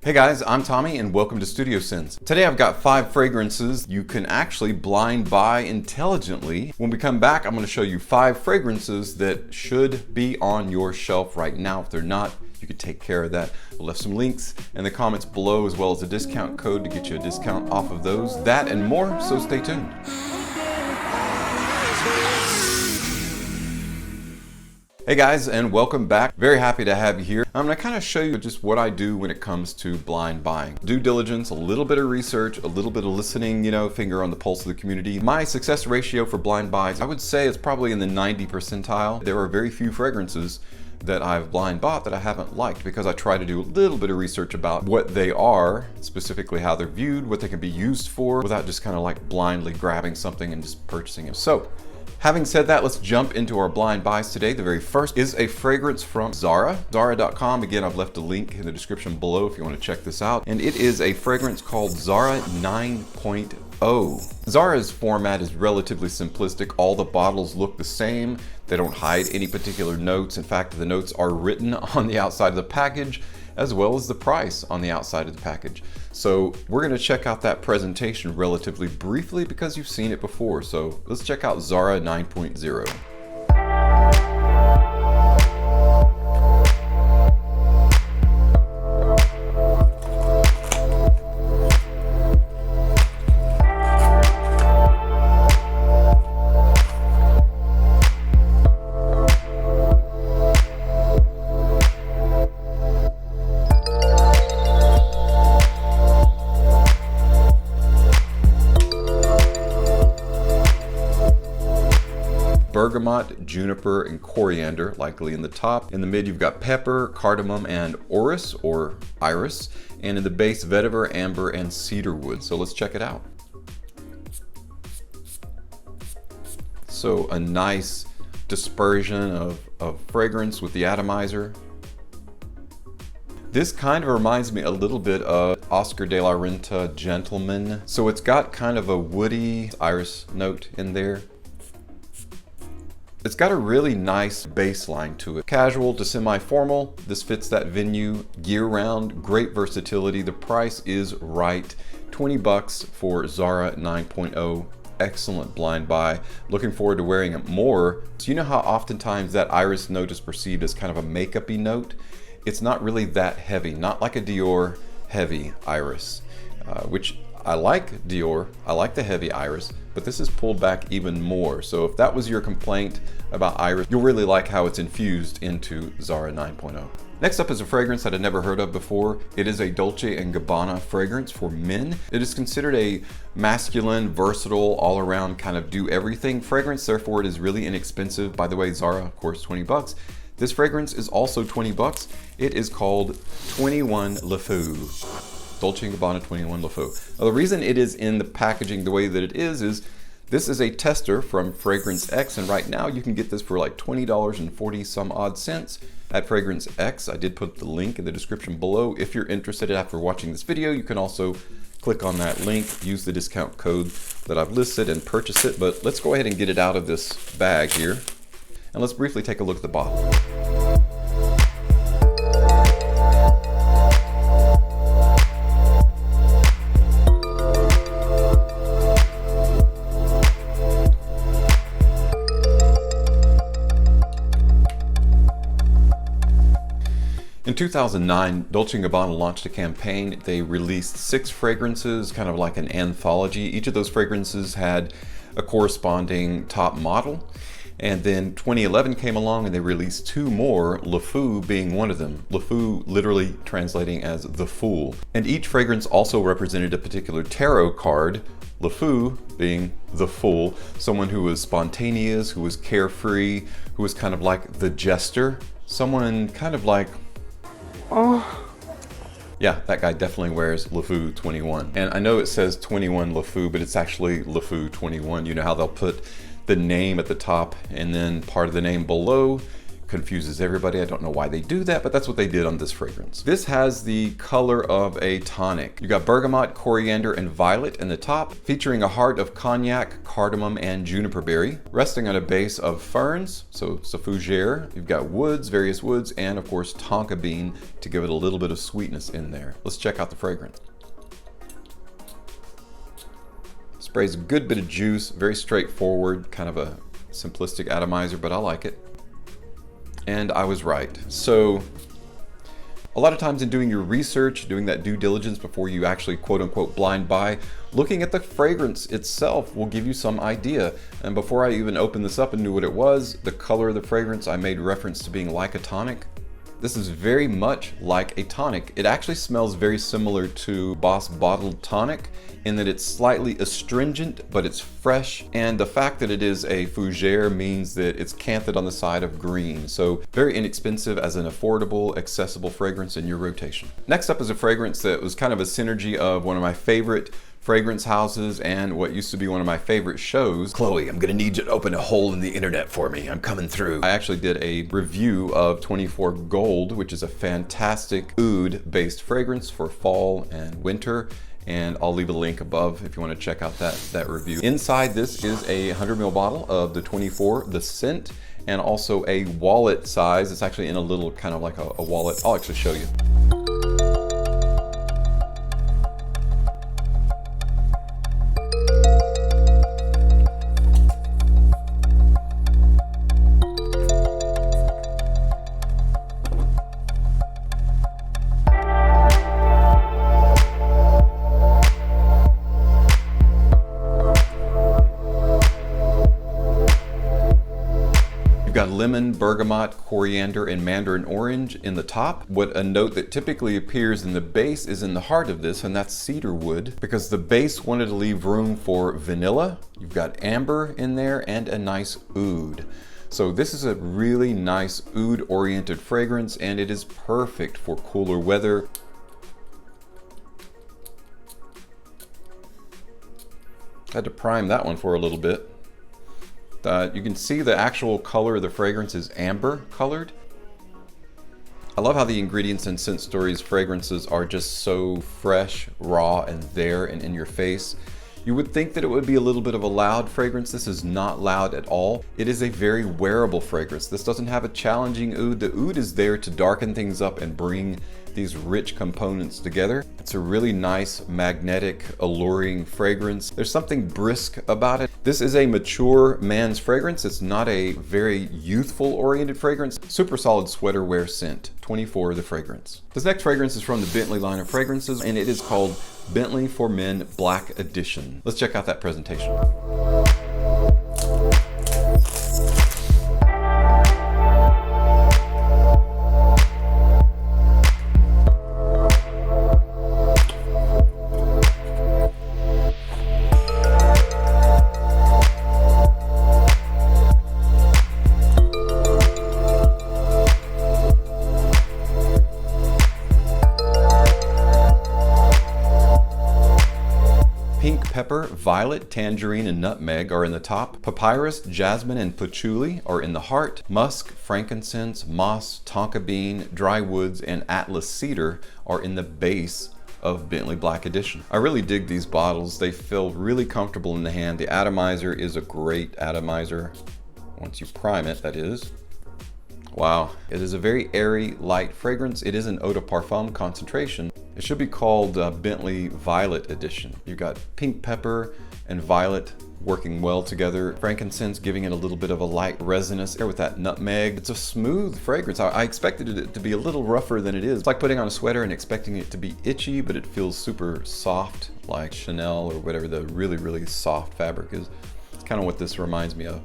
Hey guys, I'm Tommy and welcome to Studio Sense. Today I've got 5 fragrances you can actually blind buy intelligently. When we come back, I'm going to show you 5 fragrances that should be on your shelf right now. If they're not, you can take care of that. We'll left some links in the comments below as well as a discount code to get you a discount off of those. That and more, so stay tuned. Hey guys, and welcome back. Very happy to have you here. I'm gonna kind of show you just what I do when it comes to blind buying. Due diligence, a little bit of research, a little bit of listening, finger on the pulse of the community. My success ratio for blind buys, I would say it's probably in the 90 percentile. There are very few fragrances that I've blind bought that I haven't liked because I try to do a little bit of research about what they are, specifically how they're viewed, what they can be used for, without just kind of like blindly grabbing something and just purchasing it. So, having said that, let's jump into our blind buys today. The very first is a fragrance from Zara, Zara.com. Again, I've left a link in the description below if you want to check this out. And it is a fragrance called Zara 9.0. Zara's format is relatively simplistic. All the bottles look the same. They don't hide any particular notes. In fact, the notes are written on the outside of the package, as well as the price on the outside of the package. So we're gonna check out that presentation relatively briefly because you've seen it before. So let's check out Zara 9.0. Bergamot, juniper, and coriander, likely in the top. In the mid, you've got pepper, cardamom, and orris, or iris. And in the base, vetiver, amber, and cedarwood. So let's check it out. So a nice dispersion of fragrance with the atomizer. This kind of reminds me a little bit of Oscar de la Renta Gentleman. So it's got kind of a woody iris note in there. It's got a really nice baseline to it. Casual to semi-formal, this fits that venue year-round, great versatility. The price is right, 20 bucks for Zara 9.0. Excellent blind buy. Looking forward to wearing it more. So you know how oftentimes that iris note is perceived as kind of a makeup-y note? It's not really that heavy, not like a Dior heavy iris, which I like Dior, I like the heavy iris, but this is pulled back even more. So if that was your complaint about iris, you'll really like how it's infused into Zara 9.0. Next up is a fragrance that I'd never heard of before. It is a Dolce & Gabbana fragrance for men. It is considered a masculine, versatile, all-around kind of do-everything fragrance. Therefore, it is really inexpensive. By the way, Zara, of course, 20 bucks. This fragrance is also 20 bucks. It is called 21 Lefou. Dolce & Gabbana 21 Lefou. Now, the reason it is in the packaging the way that it is this is a tester from Fragrance X, and right now you can get this for like $20.40 some odd cents at Fragrance X. I did put the link in the description below. If you're interested after watching this video, you can also click on that link, use the discount code that I've listed and purchase it. But let's go ahead and get it out of this bag here. And let's briefly take a look at the bottle. In 2009, Dolce & Gabbana launched a campaign. They released 6 fragrances, kind of like an anthology. Each of those fragrances had a corresponding top model. And then 2011 came along and they released 2 more, Lefou being one of them. Lefou literally translating as the fool. And each fragrance also represented a particular tarot card, Lefou being the fool, someone who was spontaneous, who was carefree, who was kind of like the Jester, someone kind of like, oh. Yeah, that guy definitely wears Lefou 21. And I know it says 21 Lefou, but it's actually Lefou 21. You know how they'll put the name at the top and then part of the name below Confuses everybody. I don't know why they do that, but that's what they did on this fragrance. This has the color of a tonic. You got bergamot, coriander, and violet in the top, featuring a heart of cognac, cardamom, and juniper berry, resting on a base of ferns, so it's a fougere. You've got woods, various woods, and of course tonka bean to give it a little bit of sweetness in there. Let's check out the fragrance. Sprays a good bit of juice, very straightforward, kind of a simplistic atomizer, but I like it. And I was right. So a lot of times in doing your research, doing that due diligence before you actually quote unquote blind buy, looking at the fragrance itself will give you some idea. And before I even opened this up and knew what it was, the color of the fragrance, I made reference to being like a tonic. This is very much like a tonic. It actually smells very similar to Boss Bottled Tonic in that it's slightly astringent, but it's fresh. And the fact that it is a fougere means that it's canted on the side of green. So very inexpensive as an affordable, accessible fragrance in your rotation. Next up is a fragrance that was kind of a synergy of one of my favorite fragrance houses and what used to be one of my favorite shows. Chloe, I'm gonna need you to open a hole in the internet for me. I'm coming through. I actually did a review of 24 Gold, which is a fantastic oud-based fragrance for fall and winter. And I'll leave a link above if you want to check out that review. Inside this is a 100 ml bottle of the 24, the scent, and also a wallet size. It's actually in a little kind of like a wallet. I'll actually show you. Got lemon, bergamot, coriander, and mandarin orange in the top. What a note that typically appears in the base is in the heart of this, and that's cedar wood, because the base wanted to leave room for vanilla. You've got amber in there and a nice oud. So this is a really nice oud-oriented fragrance, and it is perfect for cooler weather. Had to prime that one for a little bit. You can see the actual color of the fragrance is amber colored. I love how the ingredients in Scent Stories fragrances are just so fresh, raw, and there and in your face. You would think that it would be a little bit of a loud fragrance. This is not loud at all. It is a very wearable fragrance. This doesn't have a challenging oud. The oud is there to darken things up and bring these rich components together. It's a really nice, magnetic, alluring fragrance. There's something brisk about it. This is a mature man's fragrance. It's not a very youthful oriented fragrance. Super solid sweater wear scent. 24 the fragrance. This next fragrance is from the Bentley line of fragrances, and it is called Bentley for Men Black Edition. Let's check out that presentation. Pepper, violet, tangerine, and nutmeg are in the top. Papyrus, jasmine, and patchouli are in the heart. Musk, frankincense, moss, tonka bean, dry woods, and atlas cedar are in the base of Bentley Black Edition. I really dig these bottles. They feel really comfortable in the hand. The atomizer is a great atomizer. Once you prime it, that is. Wow. It is a very airy, light fragrance. It is an eau de parfum concentration. It should be called Bentley Violet Edition. You've got pink pepper and violet working well together. Frankincense giving it a little bit of a light resinous there with that nutmeg. It's a smooth fragrance. I expected it to be a little rougher than it is. It's like putting on a sweater and expecting it to be itchy, but it feels super soft, like Chanel or whatever the really, really soft fabric is. It's kind of what this reminds me of.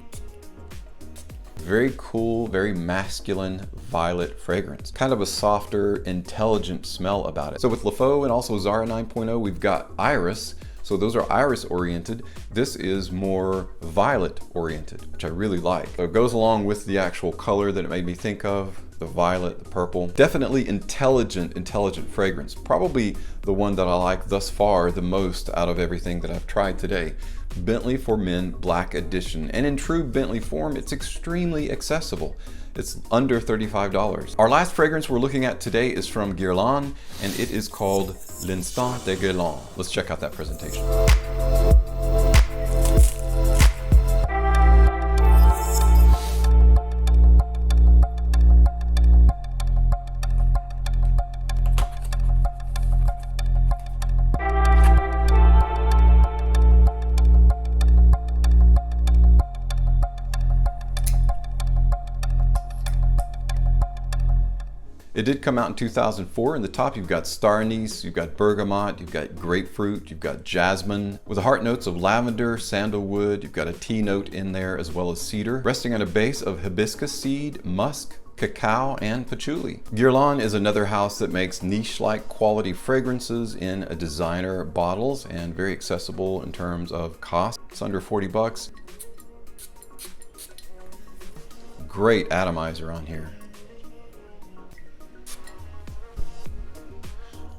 Very cool, very masculine violet fragrance. Kind of a softer, intelligent smell about it. So with Lefou and also Zara 9.0, we've got Iris. So those are iris oriented. This is more violet oriented, which I really like. So it goes along with the actual color that it made me think of, the violet, the purple. Definitely intelligent fragrance. Probably the one that I like thus far the most out of everything that I've tried today. Bentley for Men Black Edition. And in true Bentley form, it's extremely accessible. It's under $35. Our last fragrance we're looking at today is from Guerlain, and it is called L'Instant de Guerlain. Let's check out that presentation. It did come out in 2004. In the top, you've got star anise, you've got bergamot, you've got grapefruit, you've got jasmine, with the heart notes of lavender, sandalwood, you've got a tea note in there as well as cedar, resting on a base of hibiscus seed, musk, cacao, and patchouli. Guerlain is another house that makes niche-like quality fragrances in a designer bottles and very accessible in terms of cost. It's under 40 bucks. Great atomizer on here.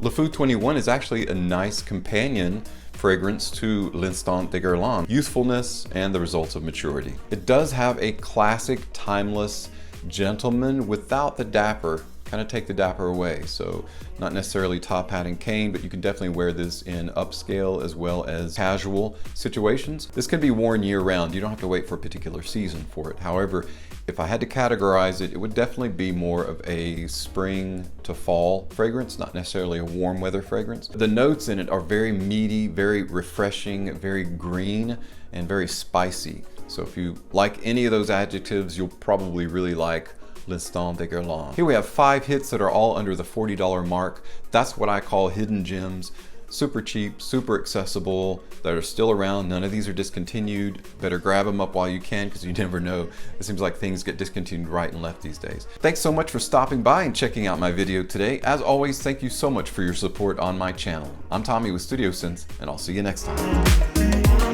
Lefou 21 is actually a nice companion fragrance to L'Instant de Guerlain. Youthfulness and the results of maturity. It does have a classic, timeless gentleman without the dapper. Kind of take the dapper away. So not necessarily top hat and cane, but you can definitely wear this in upscale as well as casual situations. This can be worn year round. You don't have to wait for a particular season for it. However, if I had to categorize it, it would definitely be more of a spring to fall fragrance, not necessarily a warm weather fragrance. The notes in it are very meaty, very refreshing, very green, and very spicy. So if you like any of those adjectives, you'll probably really like L'Instant de Guerlain. Here we have 5 hits that are all under the $40 mark. That's what I call hidden gems. Super cheap, super accessible, that are still around. None of these are discontinued. Better grab them up while you can, because you never know. It seems like things get discontinued right and left these days. Thanks so much for stopping by and checking out my video today. As always, thank you so much for your support on my channel. I'm Tommy with Studio Sense, and I'll see you next time.